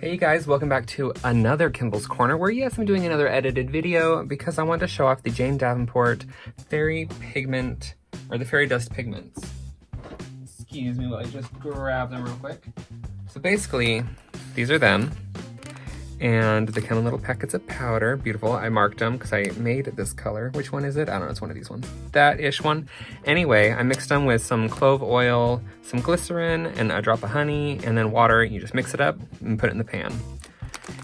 Hey guys, welcome back to another Kimball's Corner, where yes, I'm doing another edited video because I wanted to show off the Jane Davenport Fairy Pigment, or the Fairy Dust Pigments. Excuse me while I just grab them real quick. So basically, these are them, and they come in little packets of powder. Beautiful. I marked them because I made this color. Which one is it? I don't know, it's one of these ones. That-ish one. Anyway, I mixed them with some clove oil, some glycerin, and a drop of honey, and then water. You just mix it up and put it in the pan.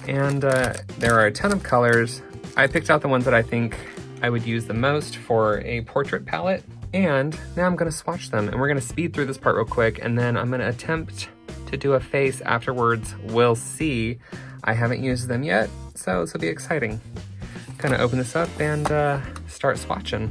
And there are a ton of colors. I picked out the ones that I think I would use the most for a portrait palette. And now I'm gonna swatch them, and we're gonna speed through this part real quick, and then I'm gonna attempt to do a face afterwards. We'll see. I haven't used them yet, so this will be exciting. Gonna open this up and start swatching.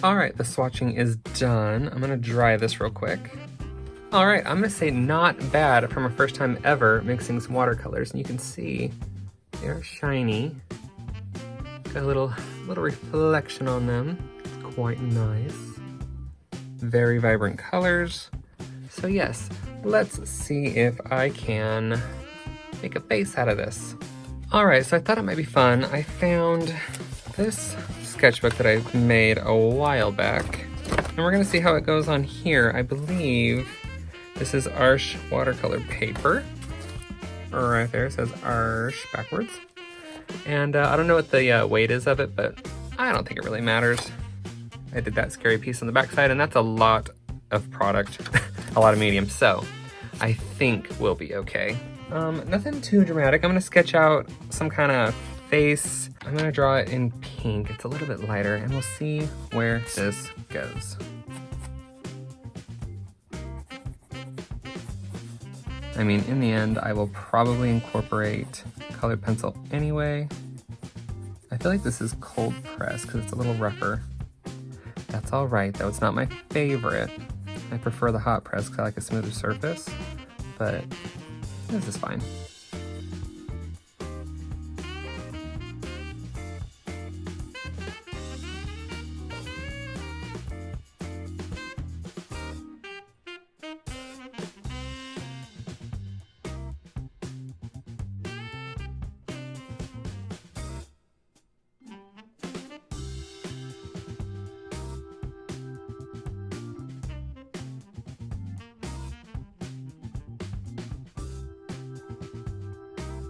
All right, the swatching is done. I'm gonna dry this real quick. All right, I'm gonna say not bad for my first time ever mixing some watercolors, and you can see they're shiny. Got a little reflection on them. It's quite nice. Very vibrant colors. So yes, let's see if I can make a face out of this. All right, so I thought it might be fun. I found this sketchbook that I made a while back, and we're gonna see how it goes on here. I believe this is Arches watercolor paper. Right there, it says Arches backwards. And I don't know what the weight is of it, but I don't think it really matters. I did that scary piece on the backside, and that's a lot of product, a lot of medium, so I think we'll be okay. Nothing too dramatic. I'm gonna sketch out some kind of face. I'm gonna draw it in pink. It's a little bit lighter, and we'll see where this goes. I mean, in the end, I will probably incorporate colored pencil anyway. I feel like this is cold press because it's a little rougher. That's all right, though. It's not my favorite. I prefer the hot press because I like a smoother surface, but this is fine.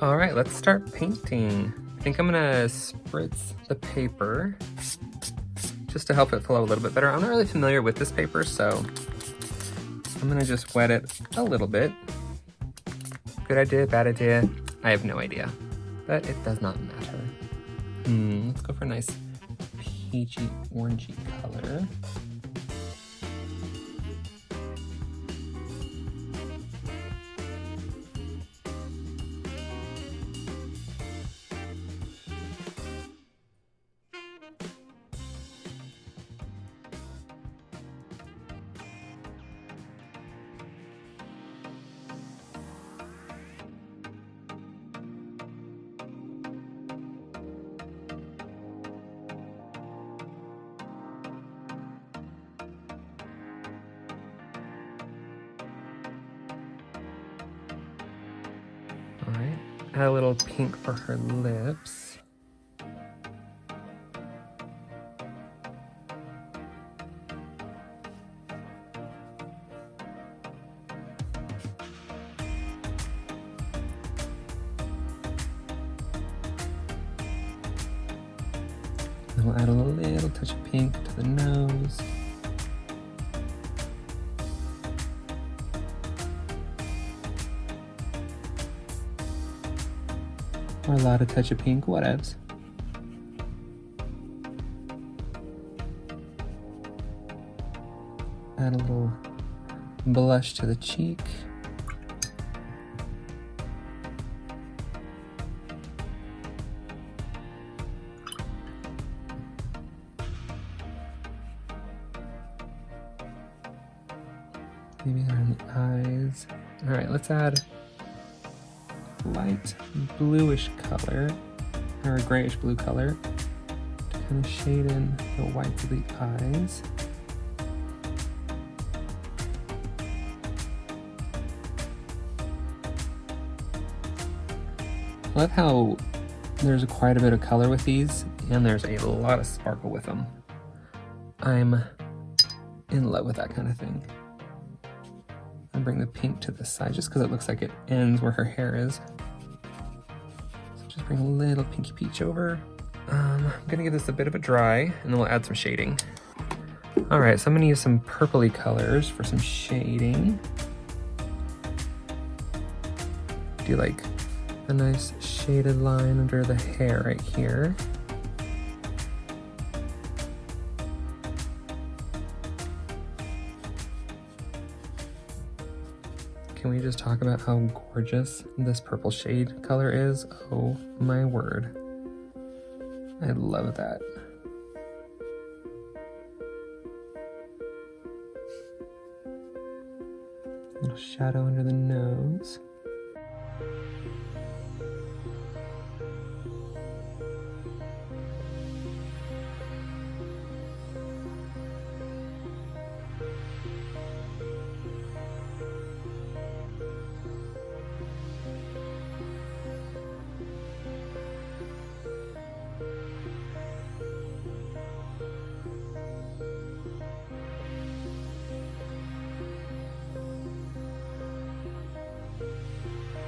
All right, let's start painting. I think I'm gonna spritz the paper just to help it flow a little bit better. I'm not really familiar with this paper, so I'm gonna just wet it a little bit. Good idea, bad idea, I have no idea, but it does not matter. Let's go for a nice peachy, orangey color. All right, add a little pink for her lips. Then we'll add a little touch of pink to the nose. Or a lot of touch of pink, whatevs. Add a little blush to the cheek. Maybe around the eyes. All right, let's add light bluish color, or a grayish blue color, to kind of shade in the whites of the eyes. I love how there's quite a bit of color with these, and there's a lot of sparkle with them. I'm in love with that kind of thing. I'll bring the pink to the side just because it looks like it ends where her hair is. So just bring a little pinky peach over. I'm gonna give this a bit of a dry, and then we'll add some shading. All right, so I'm gonna use some purpley colors for some shading. Do like a nice shaded line under the hair right here. Can we just talk about how gorgeous this purple shade color is? Oh my word. I love that. Little shadow under the nose.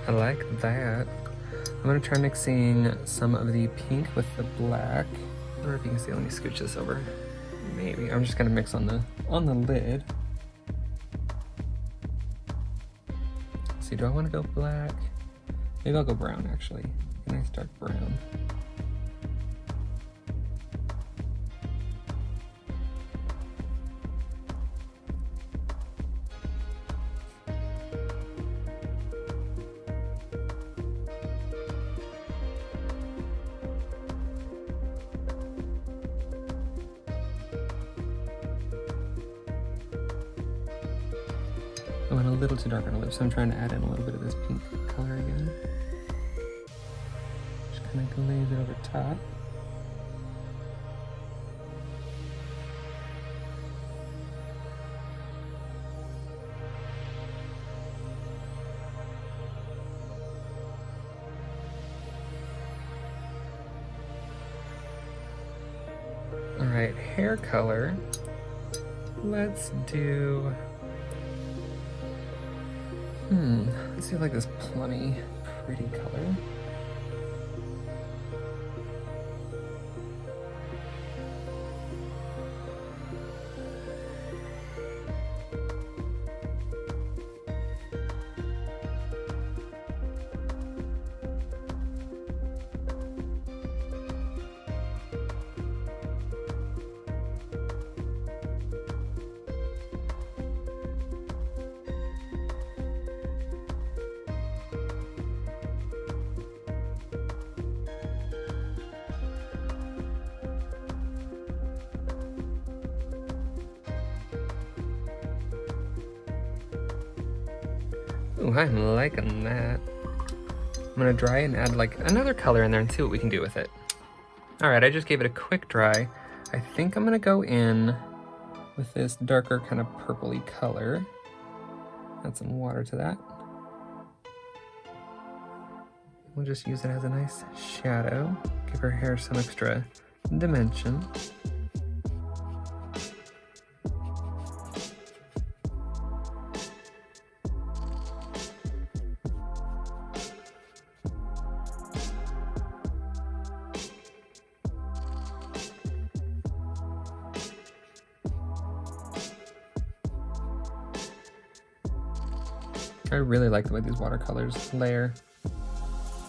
I like that. I'm gonna try mixing some of the pink with the black. I don't know if you can see, let me scooch this over. Maybe, I'm just gonna mix on the lid. See, do I wanna go black? Maybe I'll go brown actually. A nice dark brown. I went a little too dark on the lips, so I'm trying to add in a little bit of this pink color again. Just kind of glaze it over top. All right, hair color. Let's do, let's do like this plummy, pretty color. Ooh, I'm liking that. I'm gonna dry and add like another color in there and see what we can do with it. All right, I just gave it a quick dry. I think I'm gonna go in with this darker kind of purpley color. Add some water to that. We'll just use it as a nice shadow. Give her hair some extra dimension. I really like the way these watercolors layer.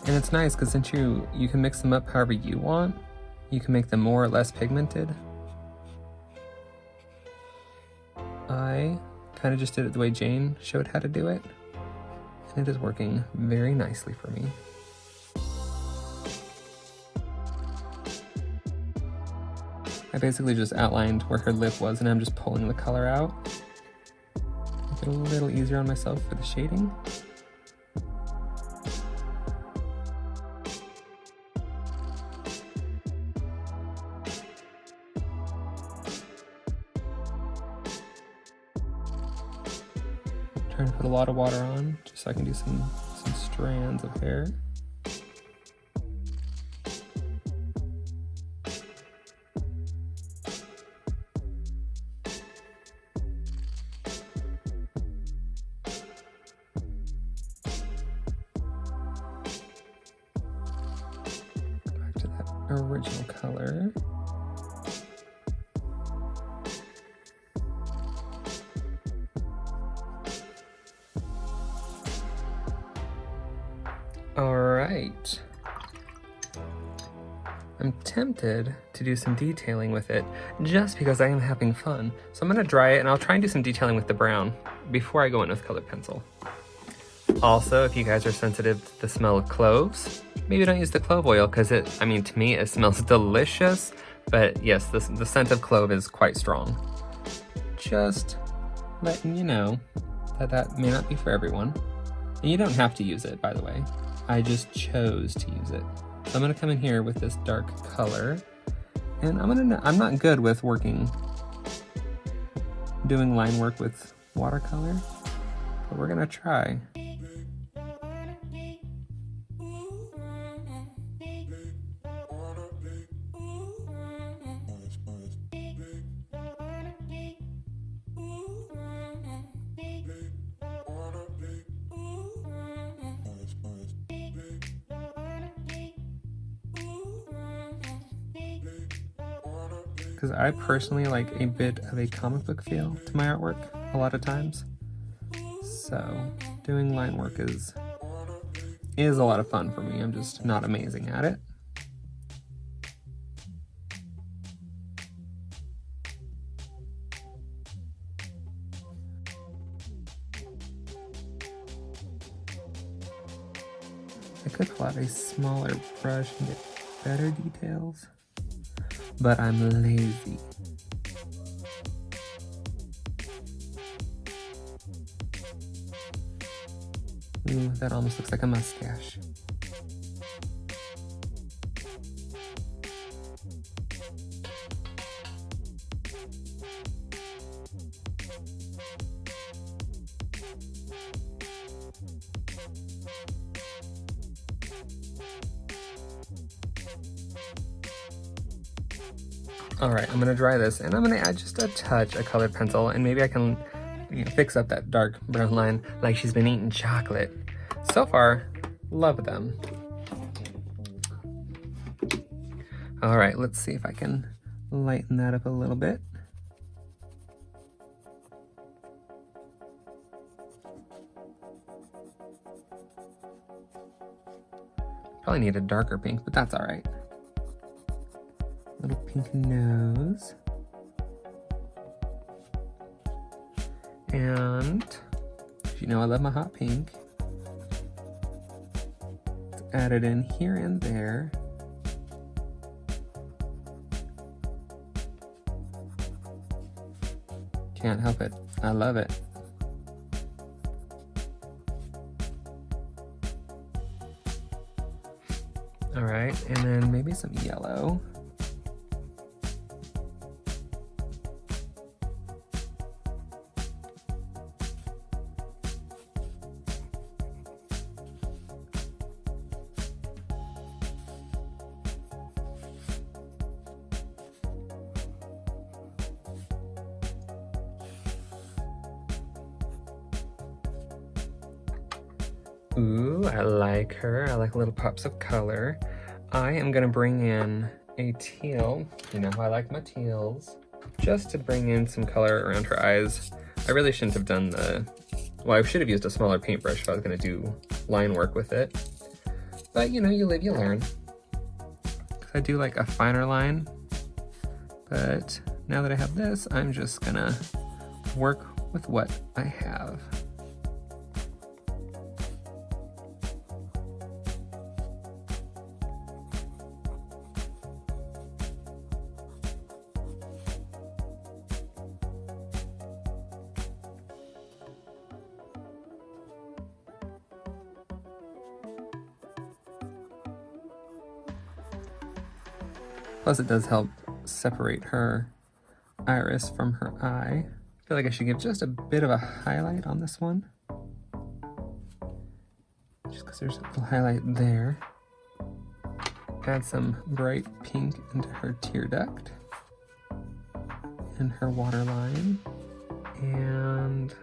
And it's nice because since you can mix them up however you want, you can make them more or less pigmented. I kind of just did it the way Jane showed how to do it, and it is working very nicely for me. I basically just outlined where her lip was and I'm just pulling the color out. Make it a little easier on myself for the shading. Trying to put a lot of water on just so I can do some strands of hair. Back to that original color. All right. I'm tempted to do some detailing with it just because I am having fun. So I'm gonna dry it and I'll try and do some detailing with the brown before I go in with colored pencil. Also, if you guys are sensitive to the smell of cloves, maybe don't use the clove oil because to me, it smells delicious. But yes, the scent of clove is quite strong. Just letting you know that may not be for everyone. And you don't have to use it, by the way. I just chose to use it. So I'm gonna come in here with this dark color, and I'm not good with doing line work with watercolor, but we're gonna try. Because I personally like a bit of a comic book feel to my artwork a lot of times. So doing line work is a lot of fun for me. I'm just not amazing at it. I could pull out a smaller brush and get better details, but I'm lazy. Ooh, that almost looks like a mustache. All right, I'm gonna dry this and I'm gonna add just a touch of colored pencil, and maybe I can fix up that dark brown line like she's been eating chocolate. So far, love them. All right, let's see if I can lighten that up a little bit. Probably need a darker pink, but that's all right. Little pink nose. And you know I love my hot pink. Let's add it in here and there. Can't help it. I love it. All right, and then maybe some yellow. Ooh, I like her. I like little pops of color. I am gonna bring in a teal. You know how I like my teals. Just to bring in some color around her eyes. I really shouldn't have done well, I should have used a smaller paintbrush if I was gonna do line work with it. But you know, you live, you learn. I do like a finer line, but now that I have this, I'm just gonna work with what I have. Plus it does help separate her iris from her eye. I feel like I should give just a bit of a highlight on this one. Just because there's a little highlight there. Add some bright pink into her tear duct and her waterline. And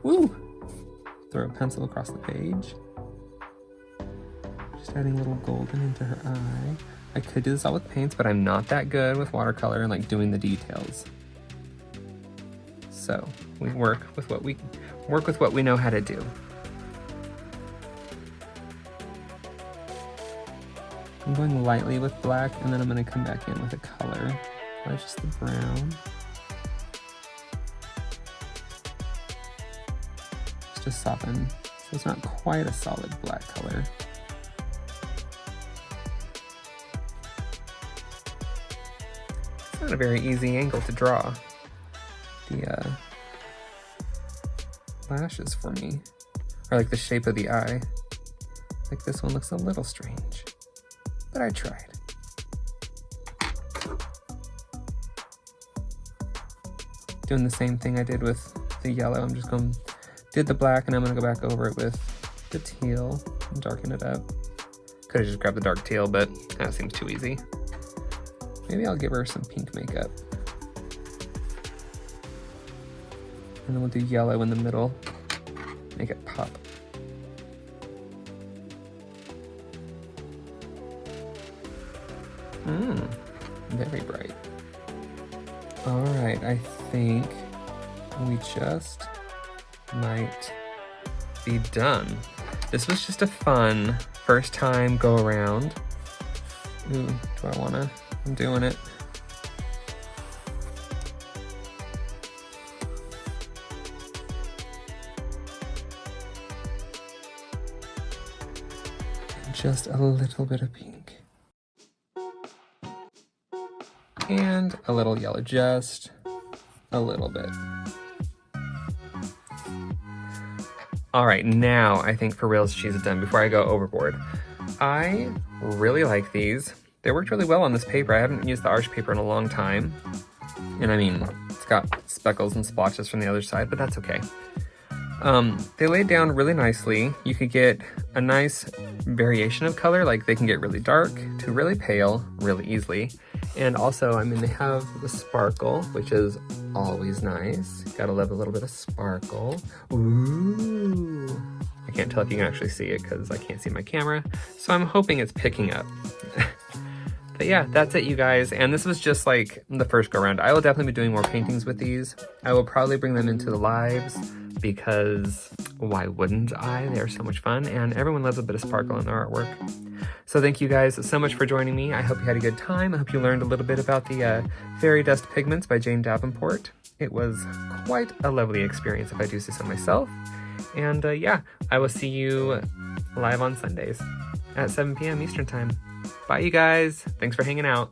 woo! Throw a pencil across the page. Just adding a little golden into her eye. I could do this all with paints, but I'm not that good with watercolor and like doing the details. So we work with what we know how to do. I'm going lightly with black, and then I'm going to come back in with a color. Probably just the brown. Just to soften, so it's not quite a solid black color. It's not a very easy angle to draw the lashes for me, or like the shape of the eye. Like this one looks a little strange, but I tried. Doing the same thing I did with the yellow. I'm just did the black, and I'm gonna go back over it with the teal and darken it up. Could have just grabbed the dark teal, but that seems too easy. Maybe I'll give her some pink makeup. And then we'll do yellow in the middle. Make it pop. Very bright. All right, I think we just might be done. This was just a fun first time go around. Ooh, do I wanna? I'm doing it. Just a little bit of pink. And a little yellow, just a little bit. All right, now I think for real she's done before I go overboard. I really like these. They worked really well on this paper. I haven't used the arch paper in a long time. And I mean, it's got speckles and splotches from the other side, but that's okay. They laid down really nicely. You could get a nice variation of color, like they can get really dark to really pale really easily. And also, I mean, they have the sparkle, which is always nice. Gotta love a little bit of sparkle. Ooh. I can't tell if you can actually see it because I can't see my camera. So I'm hoping it's picking up. But yeah, that's it, you guys. And this was just like the first go around. I will definitely be doing more paintings with these. I will probably bring them into the lives because why wouldn't I? They're so much fun and everyone loves a bit of sparkle in their artwork. So thank you guys so much for joining me. I hope you had a good time. I hope you learned a little bit about the Fairy Dust Pigments by Jane Davenport. It was quite a lovely experience if I do say so myself. And yeah, I will see you live on Sundays at 7 p.m. Eastern Time. Bye, you guys. Thanks for hanging out.